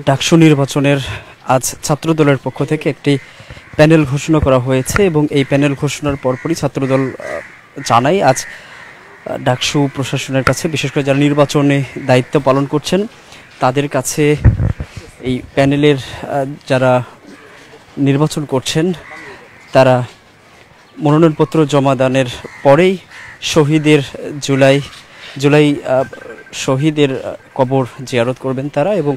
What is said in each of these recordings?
ডাকসু নির্বাচনের আজ ছাত্রদলের পক্ষ থেকে একটি প্যানেল ঘোষণা করা হয়েছে এবং এই প্যানেল ঘোষণার পরপরই ছাত্রদল জানায় আজ ডাকসু প্রশাসনের কাছে, বিশেষ করে যারা নির্বাচনে দায়িত্ব পালন করছেন তাদের কাছে এই প্যানেলের যারা নির্বাচন করছেন তারা মনোনয়নপত্র জমা দানের পরেই শহীদের জুলাই শহীদের কবর জিয়ারত করবেন তারা, এবং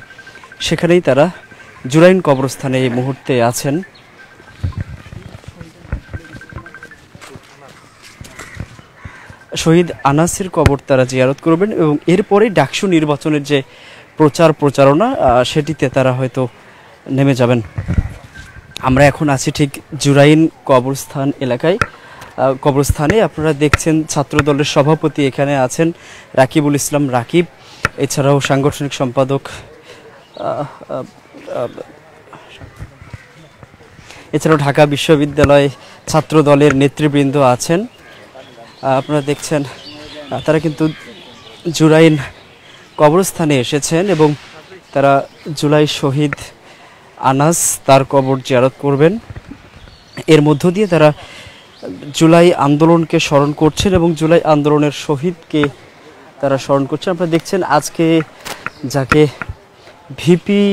সেখানেই তারা জুরাইন কবরস্থানে এই মুহূর্তে আছেন। শহীদ আনাসের কবর তারা জিয়ারত করবেন এবং এরপরে ডাকসু নির্বাচনের যে প্রচারণা সেটিতে তারা হয়তো নেমে যাবেন। আমরা এখন আছি ঠিক জুরাইন কবরস্থানে। আপনারা দেখছেন ছাত্রদলের সভাপতি এখানে আছেন রাকিবুল ইসলাম রাকিব, এছাড়াও সাংগঠনিক সম্পাদক এছাড়াও ঢাকা বিশ্ববিদ্যালয় ছাত্রদলের নেতৃবৃন্দ আছেন। আপনারা দেখছেন তারা কিন্তু জুরাইন কবরস্থানে এসেছেন এবং তারা জুলাই শহীদ আনাস তার কবর জিয়ারত করবেন। এর মধ্য দিয়ে তারা জুলাই আন্দোলনকে স্মরণ করছেন এবং জুলাই আন্দোলনের শহীদকে তারা স্মরণ করছেন। আপনারা দেখছেন আজকে যাকে ভিপি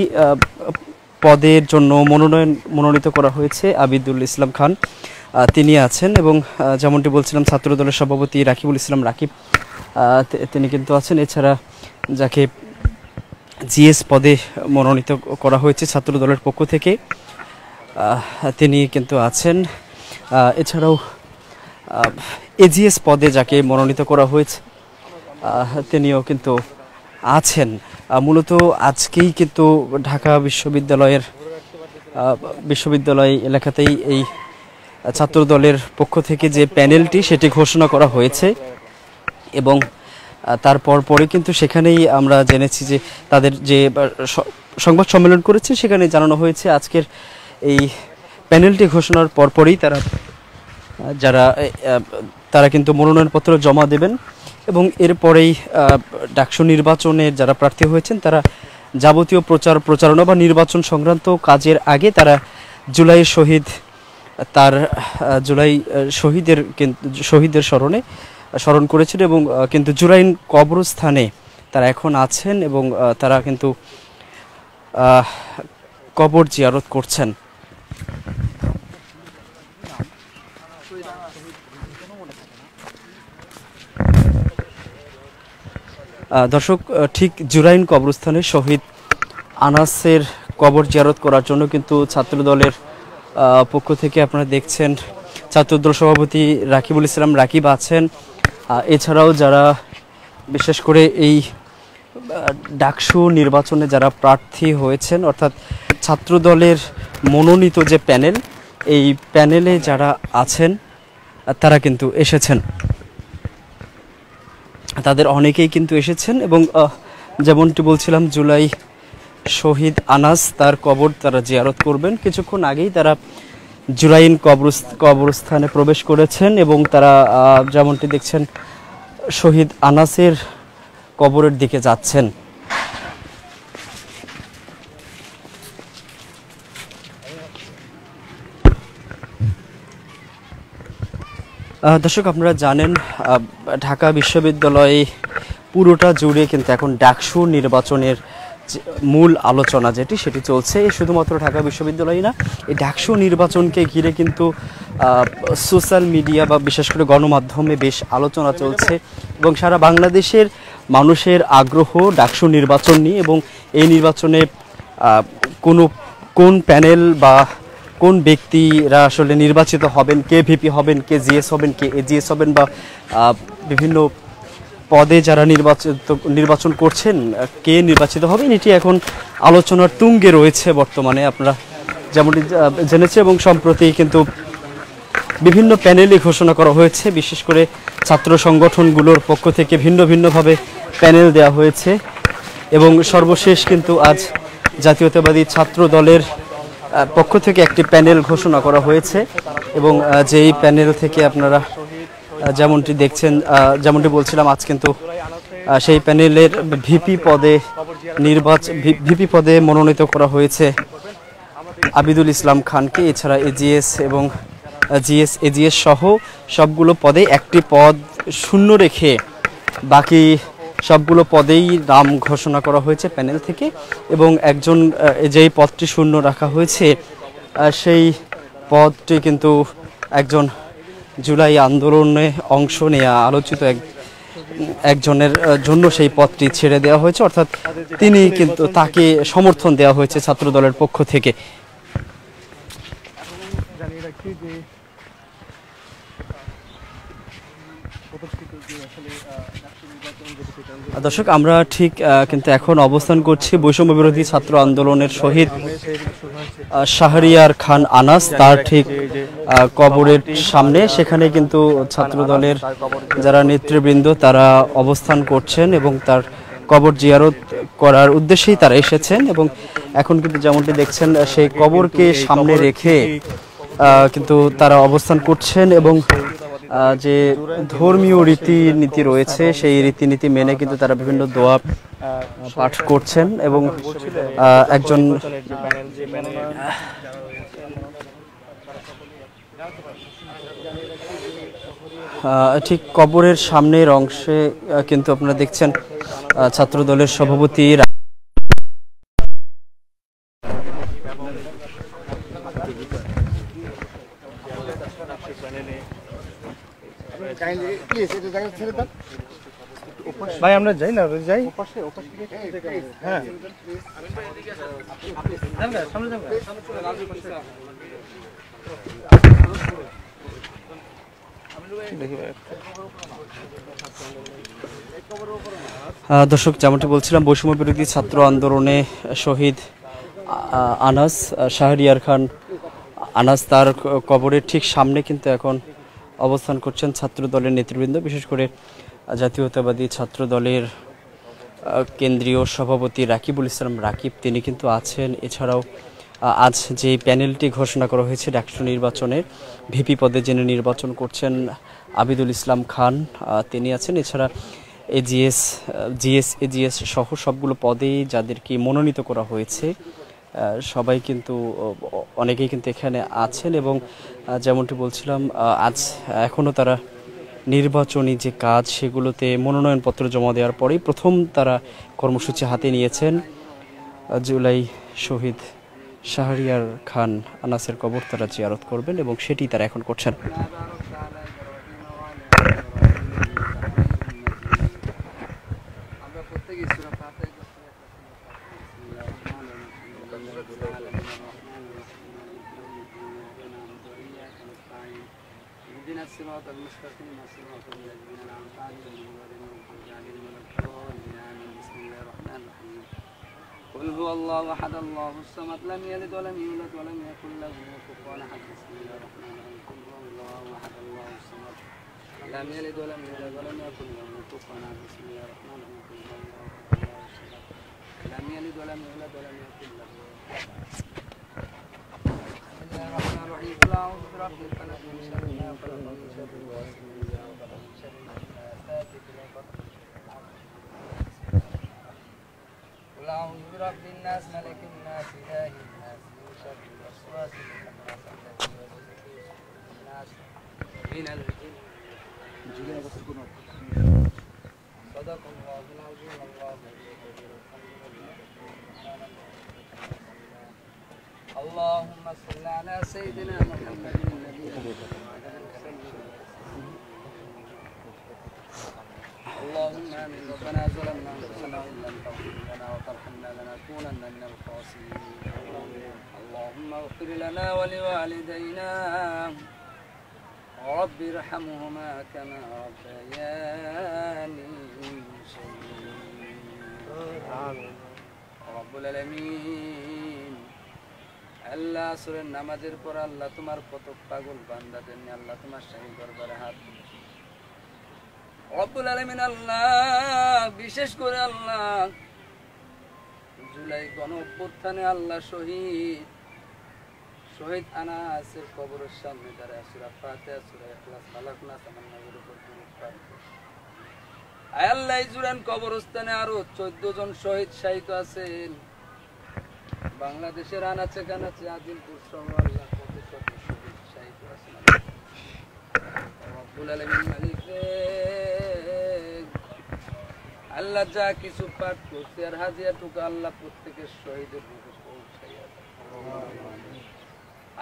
পদের জন্য মনোনীত করা হয়েছে আবিদুল ইসলাম খান, তিনি আছেন এবং যেমনটি বলছিলাম ছাত্রদলের সভাপতি রাকিবুল ইসলাম রাকিব তিনি কিন্তু আছেন। এছাড়া যাকে জিএস পদে মনোনীত করা হয়েছে ছাত্রদলের পক্ষ থেকে তিনি কিন্তু আছেন। এছাড়াও এজিএস পদে যাকে মনোনীত করা হয়েছে তিনিও কিন্তু আছেন। মূলত আজকেই কিন্তু ঢাকা বিশ্ববিদ্যালয় এলাকাতেই এই ছাত্রদলের পক্ষ থেকে যে প্যানেলটি সেটি ঘোষণা করা হয়েছে এবং পরে কিন্তু সেখানেই আমরা জেনেছি যে তাদের যে সংবাদ সম্মেলন করেছে সেখানে জানানো হয়েছে আজকের এই প্যানেলটি ঘোষণার পরপরই তারা কিন্তু মনোনয়নপত্র জমা দেবেন এবং এরপরেই ডাকসু নির্বাচনে যারা প্রার্থী হয়েছেন তারা যাবতীয় প্রচারণা বা নির্বাচন সংক্রান্ত কাজের আগে তারা জুলাই শহীদের স্মরণ করেছেন এবং কিন্তু জুরাইন কবরস্থানে তারা এখন আছেন এবং তারা কিন্তু কবর জিয়ারত করছেন। দর্শক, ঠিক জুরাইন কবরস্থানে শহীদ আনাসের কবর জিয়ারত করার জন্য কিন্তু ছাত্রদলের পক্ষ থেকে আপনারা দেখছেন ছাত্রদল সভাপতি রাকিবুল ইসলাম রাকিব আছেন। এছাড়াও যারা বিশেষ করে এই ডাকসু নির্বাচনে যারা প্রার্থী হয়েছেন অর্থাৎ ছাত্রদলের মনোনীত যে প্যানেল, এই প্যানেলে যারা আছেন তারা কিন্তু এসেছেন, তাদের অনেকেই কিন্তু এসেছেন এবং যেমনটি বলছিলাম জুলাই শহীদ আনাস তার কবর তারা জিয়ারত করবেন। কিছুক্ষণ আগেই তারা জুরাইন কবরস্থানে প্রবেশ করেছেন এবং তারা যেমনটি দেখছেন শহীদ আনাসের কবরের দিকে যাচ্ছেন। দর্শক, আপনারা জানেন ঢাকা বিশ্ববিদ্যালয়ে পুরোটা জুড়ে কিন্তু এখন ডাকসু নির্বাচনের মূল আলোচনা সেটি চলছে। শুধুমাত্র ঢাকা বিশ্ববিদ্যালয় না, এই ডাকসু নির্বাচনকে ঘিরে কিন্তু সোশ্যাল মিডিয়া বা বিশেষ করে গণমাধ্যমে বেশ আলোচনা চলছে এবং সারা বাংলাদেশের মানুষের আগ্রহ ডাকসু নির্বাচন নিয়ে এবং এই নির্বাচনে কোন প্যানেল বা কোন ব্যক্তিরা আসলে নির্বাচিত হবেন, কে ভিপি হবেন, কে জিএস হবেন, কে এজিএস হবেন বা বিভিন্ন পদে যারা নির্বাচন করছেন কে নির্বাচিত হবেন, এটি এখন আলোচনার তুঙ্গে রয়েছে বর্তমানে। আপনারা যেমনটি জেনেছে এবং সম্প্রতি কিন্তু বিভিন্ন প্যানেলই ঘোষণা করা হয়েছে, বিশেষ করে ছাত্র সংগঠনগুলোর পক্ষ থেকে ভিন্নভাবে প্যানেল দেওয়া হয়েছে এবং সর্বশেষ কিন্তু আজ জাতীয়তাবাদী ছাত্র দলের পক্ষ থেকে একটি প্যানেল ঘোষণা করা হয়েছে এবং যেই প্যানেল থেকে আপনারা যেমনটি দেখছেন, যেমনটি বলছিলাম আজ কিন্তু সেই প্যানেলের ভিপি পদে ভিপি পদে মনোনীত করা হয়েছে আবিদুল ইসলাম খানকে। এছাড়া এজিএস এবং এজিএস সহ সবগুলো পদে একটি পদ শূন্য রেখে বাকি সবগুলো পদেই নাম ঘোষণা করা হয়েছে প্যানেল থেকে, এবং একজন যেই পদটি শূন্য রাখা হয়েছে সেই পদটি কিন্তু একজন জুলাই আন্দোলনে অংশ নেওয়া আলোচিত একজনের জন্য সেই পদটি ছেড়ে দেওয়া হয়েছে, অর্থাৎ তাকে সমর্থন দেওয়া হয়েছে ছাত্র দলের পক্ষ থেকে। দর্শক, আমরা ঠিক কিন্তু এখন অবস্থান করছি বৈষম্য বিরোধী ছাত্র আন্দোলনের শহীদ শাহরিয়ার খান আনাস তার ঠিক কবরের সামনে। সেখানে কিন্তু ছাত্র দলের যারা নেতৃবৃন্দ তারা অবস্থান করছেন এবং তার কবর জিয়ারত করার উদ্দেশ্যেই তারা এসেছেন, এবং এখন কিন্তু যেমনটি দেখছেন সেই কবরকে সামনে রেখে কিন্তু তারা অবস্থান করছেন, এবং যে ধর্মীয় রীতিনীতি রয়েছে সেই রীতিনীতি মেনে কিন্তু তারা বিভিন্ন দোয়া পাঠ করছেন, এবং একজন ঠিক কবরের সামনের অংশে কিন্তু আপনারা দেখছেন ছাত্র দলের সভাপতি ভাই আমরা যাই না যাই হ্যাঁ দর্শক, যেমনটি বলছিলাম বৈষম্য বিরোধী ছাত্র আন্দোলনে শহীদ আনাস শাহরিয়ার খান আনাস তার কবরের ঠিক সামনে কিন্তু এখন অবস্থান করছেন ছাত্র দলের নেতৃবৃন্দ, বিশেষ করে জাতীয়তাবাদী ছাত্র দলের কেন্দ্রীয় সভাপতি রাকিবুল ইসলাম রাকিব, তিনি কিন্তু আছেন। এছাড়াও আজ যে প্যানেলটি ঘোষণা করা হয়েছে ডাকসু নির্বাচনের ভিপি পদে যিনি নির্বাচন করছেন আবিদুল ইসলাম খান, তিনি আছেন। এছাড়া এজিএস সহ সবগুলো পদেই যাদেরকে মনোনীত করা হয়েছে সবাই কিন্তু অনেকেই কিন্তু এখানে আছেন, এবং যেমনটি বলছিলাম আজ এখনও তারা নির্বাচনী যে কাজ সেগুলোতে মনোনয়নপত্র জমা দেওয়ার পরেই প্রথম তারা কর্মসূচি হাতে নিয়েছেন। জুলাই শহীদ শাহরিয়ার খান আনাসের কবর তারা জিয়ারত করবেন, এবং সেটি তারা এখন করছেন। الصراط المستقيم صراط الذين أنعمت عليهم غير المغضوب عليهم ولا الضالين. بسم الله الرحمن الرحيم. قل هو الله أحد الله الصمد لم يلد ولم يولد ولم يكن له كفوا أحد. بسم الله الرحمن الرحيم. قل هو الله أحد الله الصمد لم يلد ولم يولد ولم يكن له كفوا أحد. بسم الله الرحمن الرحيم. قل هو الله أحد الله الصمد لم يلد ولم يولد ولم يكن له الرحمن الرحيم. قل أعوذ برب الفلق من شر ما خلق ومن شر غاسق إذا وقب ومن شر النفاثات في العقد. قل أعوذ برب الناس ملك الناس إله الناس من شر الوسواس الخناس الذي يوسوس في صدور الناس من الجن. صدق الله العظيم. الله اللهم صل على سيدنا محمد النبي. اللهم آمين. ربنا ظلمنا أنفسنا وإن لم تغفر لنا وترحمنا لنكونن من الخاسرين. اللهم اغفر لنا ولوالدينا رب ارحمهما كما ربياني صغيرا. رب العالمين আল্লাহ আসরের নামাজের পর আল্লাহ তোমার কত পাগল বান্দাদের নিয়ে আল্লাহ তোমার শাহী দরবারে হাত রব্বুল আলামিন আল্লাহ বিশেষ করে আল্লাহ জুলাই গণ অভ্যুত্থানে আল্লাহ শহীদ আনাসের কবরের সামনে দাঁড়ায় সূরা ফাতিহা সূরা ইখলাস ফালাক নাস আমার নবীর উপর দরুদ পাঠ আয় আল্লাহ এই জুরাইন কবরস্থানে আরো 14 জন শহীদ শাহিদ আছেন। বাংলাদেশের আনাচে কানাচে আজিমপুর সহ আল্লাহ কত শত শহীদ শাহিদ আছেন। রব্বুল আলামিন মালিক রে, আল্লাহ যা কিছু পাঠ করছে আর হাজিয়াটুকু আল্লাহ প্রত্যেকের শহীদের রূপে পৌঁছাইয়া দেন।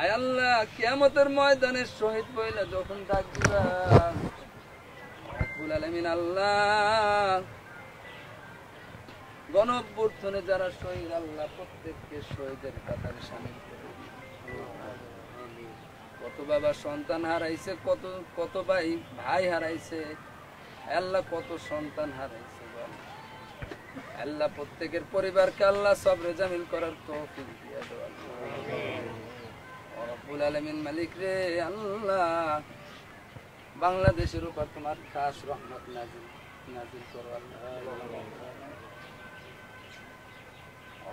আয় আল্লাহ কিয়ামতের ময়দানে শহীদ বইলা যখন ডাক দিবা, রব্বুল আলামিন আল্লাহ গণঅভ্যুত্থানে যারা শহীদ আল্লাহ প্রত্যেককে শহীদের কাতারে শামিল করে দিন। কত বাবা সন্তান হারাইছে, কত ভাই ভাই হারাইছে, আল্লাহ কত সন্তান হারাইছে। আল্লাহ প্রত্যেকের পরিবারকে আল্লাহ সবরে জামিল করার তৌফিক দিয়ে দাও রব্বুল আলামিন মালিক রে। আল্লাহ বাংলাদেশের উপর তোমার খাস রহমত নাজিল করো আল্লাহ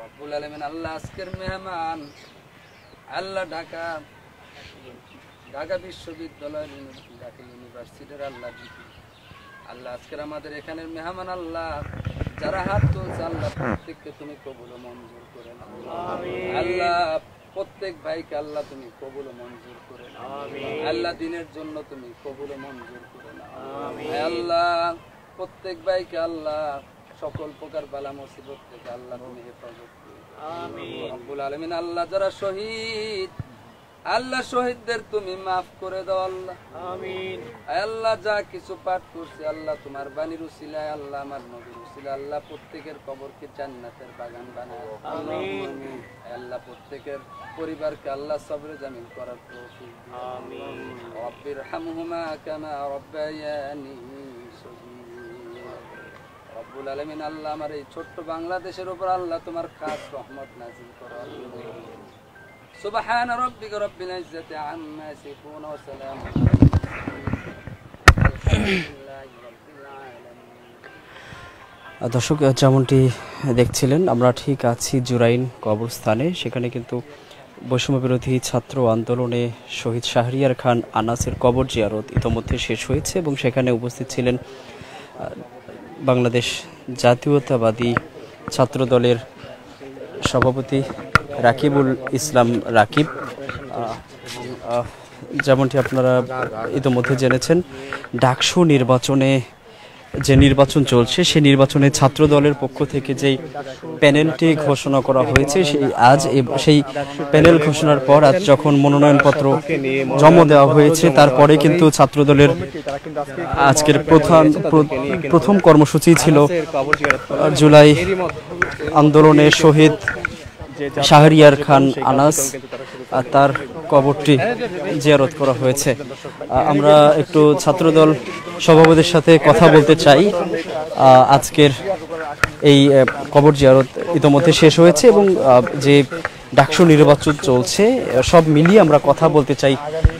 রব্বুল আলামিন। আল্লাহ আজকের মেহমান আল্লাহ ঢাকা বিশ্ববিদ্যালয়, ঢাকা ইউনিভার্সিটির আল্লাহ আল্লাহ আজকের আমাদের এখানের মেহমান আল্লাহ যারা হাত তুলছে আল্লাহ প্রত্যেককে তুমি কবুল ও মঞ্জুর করে নাও আল্লাহ। প্রত্যেক ভাইকে আল্লাহ তুমি কবুল ও মঞ্জুর করে নাও আল্লাহ। দিনের জন্য তুমি কবুল ও মঞ্জুর করে নাও আল্লাহ। প্রত্যেক ভাইকে আল্লাহ সকল প্রকার বালা মুসিবত থেকে আল্লাহ তুমি হেফাজত করো রব্বুল আলামিন। আল্লাহ যারা শহীদ আল্লাহ শহীদদের তুমি মাফ করে দাও আল্লাহ আমিন। আল্লাহ যা কিছু পাঠ করছে আল্লাহ তোমার বাণীর উসিলায় আল্লাহ আমার নবীর উসিলায় আল্লাহ প্রত্যেকের কবরকে জান্নাতের বাগান বানায় আমিন। আল্লাহ প্রত্যেকের পরিবারকে আল্লাহ সবরে জামিল করার তৌফিক আমিন। রব্বিরহামহুমা কামা রব্বায়ানি সগীরা। রব্বুল আলামিন আল্লাহ আমার এই ছোট্ট বাংলাদেশের উপর আল্লাহ তোমার খাস রহমত নাজিল করো আল্লাহ। সুবহান রাব্বিকা রাব্বিল ইজ্জাতি আম্মা ইয়াসিফুন ওয়া সালামুন আলহামদুলিল্লাহি রাব্বিল আলামিন। দর্শক যেমনটি দেখছিলেন আমরা ঠিক আছি জুরাইন কবরস্থানে। সেখানে কিন্তু বৈষম্য বিরোধী ছাত্র আন্দোলনে শহীদ শাহরিয়ার খান আনাসের কবর জিয়ারত ইতোমধ্যে শেষ হয়েছে এবং সেখানে উপস্থিত ছিলেন বাংলাদেশ জাতীয়তাবাদী ছাত্র দলের সভাপতি রাকিবুল ইসলাম রাকিব। যেমনটি আপনারা ইতোমধ্যে জেনেছেন ডাকসু নির্বাচনে যে নির্বাচন চলছে সেই নির্বাচনে ছাত্র দলের পক্ষ থেকে যেই প্যানেলটি ঘোষণা করা হয়েছে সেই প্যানেল ঘোষণার পর আজ যখন মনোনয়নপত্র জমা দেওয়া হয়েছে তারপরে কিন্তু ছাত্র দলের আজকের প্রথম কর্মসূচি ছিল জুলাই আন্দোলনে শহীদ শাহরিয়ার খান আনাস তার কবরটি জিয়ারত করা হয়েছে। আমরা একটু ছাত্রদল সভাপতির সাথে কথা বলতে চাই। আজকের এই কবর জিয়ারত ইতোমধ্যে শেষ হয়েছে এবং যে ডাকসু নির্বাচন চলছে সব মিলিয়ে আমরা কথা বলতে চাই।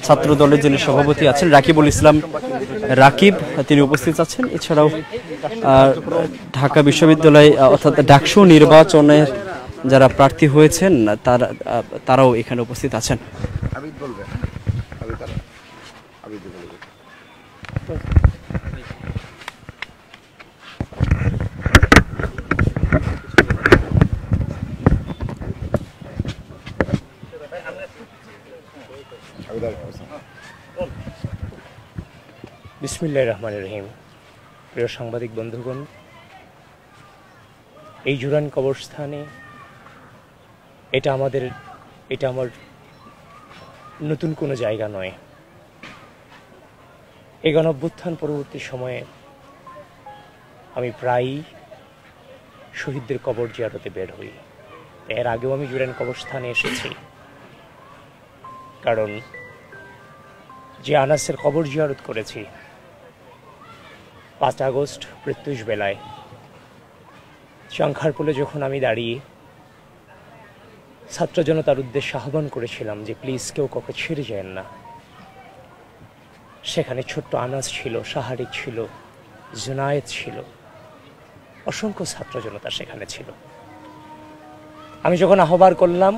ছাত্র দলের যিনি সভাপতি আছেন রাকিবুল ইসলাম রাকিব তিনি উপস্থিত আছেন। এছাড়াও ঢাকা বিশ্ববিদ্যালয় অর্থাৎ ডাকসু নির্বাচনের যারা প্রার্থী হয়েছেন তারাও এখানে উপস্থিত আছেন। বিসমিল্লাহির রহমানির রহিম। প্রিয় সাংবাদিক বন্ধুগণ, এই জুরাইন কবরস্থানে এটা আমার নতুন কোনো জায়গা নয়। এই গণঅভ্যুত্থান পরবর্তী সময়ে আমি প্রায়ই শহীদদের কবর জিয়ারতে বের হই। এর আগেও আমি জুরাইন কবরস্থানে এসেছি, কারণ যে আনাসের কবর জিয়ারত করেছি 5 আগস্ট প্রত্যুষ বেলায় শঙ্খারপুলে যখন আমি দাঁড়িয়ে ছাত্র জনতার উদ্দেশ্যে আহ্বান করেছিলাম যে প্লিজ কেউ কাউকে ছেড়ে যায় না, সেখানে ছোট্ট আনাস ছিল, শাহরিক ছিল, জুনায়েদ ছিল, অসংখ্য ছাত্র জনতা সেখানে ছিল। আমি যখন আহ্বান করলাম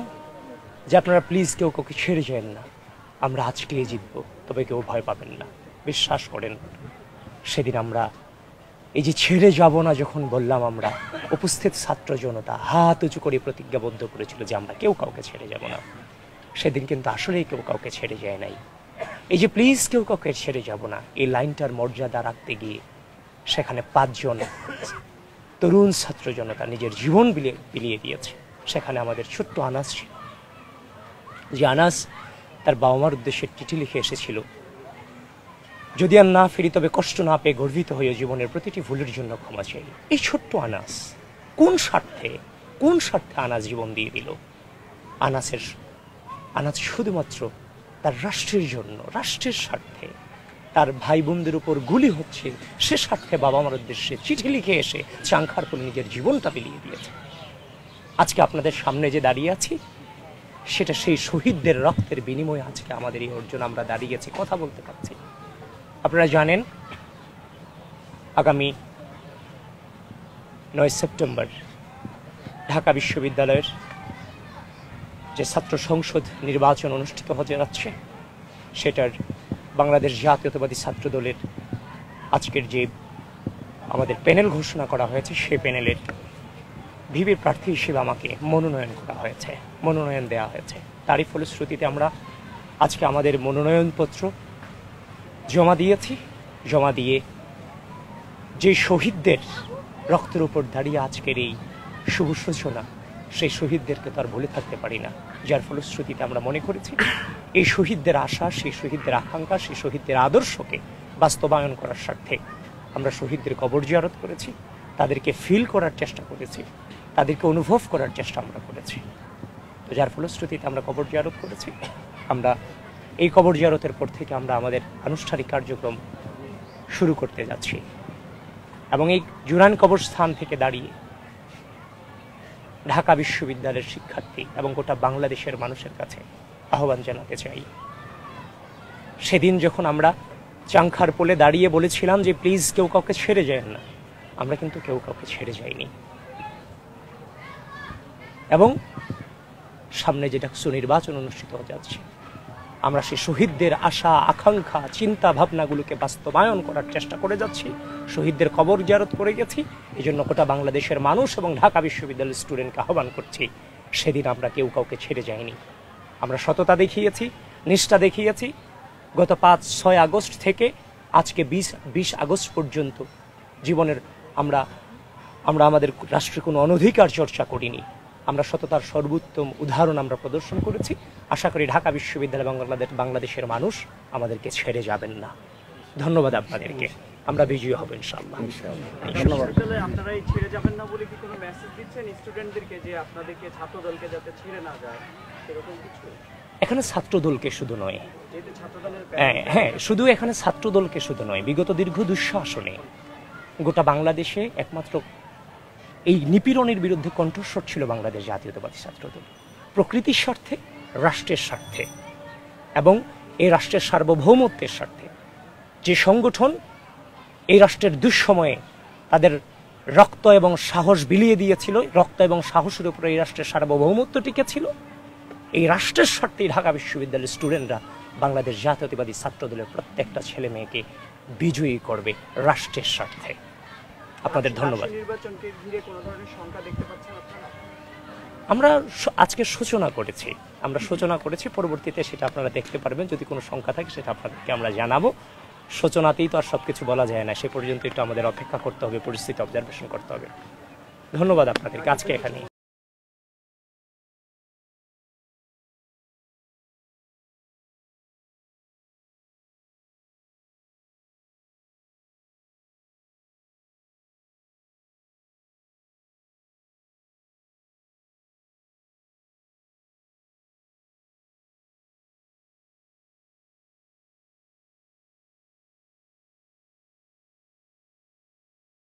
যে আপনারা প্লিজ কেউ কাউকে ছেড়ে যায় না, আমরা আজকে জিতব, তবে কেউ ভয় পাবেন না, বিশ্বাস করেন। সেদিন আমরা এই যে ছেড়ে যাব না যখন বললাম, আমরা উপস্থিত ছাত্র জনতা হাত উঁচু করে প্রতিজ্ঞাবদ্ধ করেছিল যে আমরা কেউ কাউকে ছেড়ে যাব না। সেদিন কিন্তু আসলেই কেউ কাউকে ছেড়ে যায় নাই। এই যে প্লিজ কেউ কাউকে ছেড়ে যাব না, এই লাইনটার মর্যাদা রাখতে গিয়ে সেখানে 5 জন তরুণ ছাত্র জনতা নিজের জীবন বিলিয়ে দিয়েছে। সেখানে আমাদের ছোট্ট আনাস ছিল, যে আনাস তার বাবা মার উদ্দেশ্যে চিঠি লিখে এসেছিল, যদি আর না ফিরি তবে কষ্ট না পেয়ে গর্বিত হয়ে জীবনের প্রতিটি ভুলের জন্য ক্ষমা চাই। এই ছোট্ট আনাস কোন স্বার্থে আনাস জীবন দিয়ে দিল? আনাস শুধুমাত্র তার রাষ্ট্রের জন্য, রাষ্ট্রের স্বার্থে, তার ভাই বোনদের উপর গুলি হচ্ছে সে স্বার্থে বাবা মার উদ্দেশ্যে চিঠি লিখে এসে চাংখারপুল নিজের জীবনটা বিলিয়ে দিয়েছে। আজকে আপনাদের সামনে যে দাঁড়িয়ে আছি, সেটা সেই শহীদদের রক্তের বিনিময়ে আজকে আমাদের এই অর্জন, আমরা দাঁড়িয়েছি, কথা বলতে পারছি। আপনারা জানেন আগামী 9 সেপ্টেম্বর ঢাকা বিশ্ববিদ্যালয়ের যে ছাত্র সংসদ নির্বাচন অনুষ্ঠিত হতে যাচ্ছে, সেটার বাংলাদেশ জাতীয়তাবাদী ছাত্র দলের আজকের যে আমাদের প্যানেল ঘোষণা করা হয়েছে, সেই প্যানেলের ভিপি প্রার্থী হিসেবে আমাকে মনোনয়ন দেওয়া হয়েছে। তারই ফলশ্রুতিতে আমরা আজকে আমাদের মনোনয়নপত্র জমা দিয়েছি। জমা দিয়ে যে শহীদদের রক্তের উপর দাঁড়িয়ে আজকের এই শুভ সূচনা, সেই শহীদদেরকে তো আর ভুলে থাকতে পারি না। যার ফলশ্রুতিতে আমরা মনে করেছি এই শহীদদের আশা, সেই শহীদদের আকাঙ্ক্ষা, সেই শহীদদের আদর্শকে বাস্তবায়ন করার স্বার্থে আমরা শহীদদের কবর জিয়ারত করেছি, তাদেরকে ফিল করার চেষ্টা করেছি, তাদেরকে অনুভব করার চেষ্টা আমরা করেছি। তো যার ফলশ্রুতিতে আমরা কবর জিয়ারত করেছি। আমরা এই কবর জিয়ারতের পর থেকে আমরা আমাদের আনুষ্ঠানিক কার্যক্রম শুরু করতে যাচ্ছি এবং এই জুরাইন কবরস্থান থেকে দাঁড়িয়ে ঢাকা বিশ্ববিদ্যালয়ের শিক্ষার্থী এবং গোটা বাংলাদেশের মানুষের কাছে আহ্বান জানাতে চাই, সেদিন যখন আমরা চাংখারপুলে দাঁড়িয়ে বলেছিলাম যে প্লিজ কেউ কাউকে ছেড়ে যায় না, আমরা কিন্তু কেউ কাউকে ছেড়ে যাইনি। এবং সামনে যেটা সুনির্বাচন অনুষ্ঠিত হতে যাচ্ছে, আমরা সেই শহীদদের আশা, আকাঙ্ক্ষা, চিন্তা ভাবনাগুলোকে বাস্তবায়ন করার চেষ্টা করে যাচ্ছি। শহীদদের কবর জিয়ারত করে গেছি। এই জন্য গোটা বাংলাদেশের মানুষ এবং ঢাকা বিশ্ববিদ্যালয়ের স্টুডেন্টকে আহ্বান করছি, সেদিন আমরা কেউ কাউকে ছেড়ে যাইনি। আমরা সততা দেখিয়েছি, নিষ্ঠা দেখিয়েছি। গত 5-6 আগস্ট থেকে আজকে 20 আগস্ট পর্যন্ত জীবনের আমরা আমাদের রাষ্ট্রের কোনো অনধিকার চর্চা করিনি। আমরা সততার সর্বোত্তম উদাহরণ আমরা প্রদর্শন করেছি। আশা করি ঢাকা বিশ্ববিদ্যালয় বাংলাদেশের মানুষ আমাদেরকে ছেড়ে যাবেন না। ধন্যবাদ আপনাদেরকে। আমরা বিজয়ী হব ইনশাআল্লাহ। ধন্যবাদ। আপনারা এই ছেড়ে যাবেন না বলে কি কোনো মেসেজ দিচ্ছেন স্টুডেন্টদেরকে যে আপনাদেরকে ছাত্রদলকে যাতে ছেড়ে না যায়, এরকম কিছু? এখানে ছাত্রদলকে শুধু নয়, যেহেতু ছাত্রদলের হ্যাঁ, শুধু এখানে ছাত্রদলকে শুধু নয়, বিগত দীর্ঘ দুঃশাসনে গোটা বাংলাদেশে একমাত্র এই নিপীড়নের বিরুদ্ধে কণ্ঠস্বর ছিল বাংলাদেশ জাতীয়তাবাদী ছাত্রদল। প্রকৃতির স্বার্থে, রাষ্ট্রের স্বার্থে এবং এই রাষ্ট্রের সার্বভৌমত্বের স্বার্থে যে সংগঠন এই রাষ্ট্রের দুঃসময়ে তাদের রক্ত এবং সাহস বিলিয়ে দিয়েছিল, রক্ত এবং সাহসের উপরে এই রাষ্ট্রের সার্বভৌমত্ব টিকে ছিল, এই রাষ্ট্রের স্বার্থেই ঢাকা বিশ্ববিদ্যালয়ের স্টুডেন্টরা বাংলাদেশ জাতীয়তাবাদী ছাত্রদলের প্রত্যেকটা ছেলে মেয়েকে বিজয়ী করবে রাষ্ট্রের স্বার্থে। আপনাদের ধন্যবাদ। নির্বাচনকে ঘিরে কোনো ধরনের শঙ্কা দেখতে পাচ্ছেন আপনারা? আমরা আজকে সূচনা করেছি, পরবর্তীতে সেটা আপনারা দেখতে পারবেন। যদি কোনো শঙ্কা থাকে সেটা আপনাদেরকে আমরা জানাবো। সূচনাতেই তো আর সবকিছু বলা যায় না, সে পর্যন্ত একটু আমাদের অপেক্ষা করতে হবে, পরিস্থিতি অবজারভেশন করতে হবে। ধন্যবাদ আপনাদেরকে। আজকে এখানেই।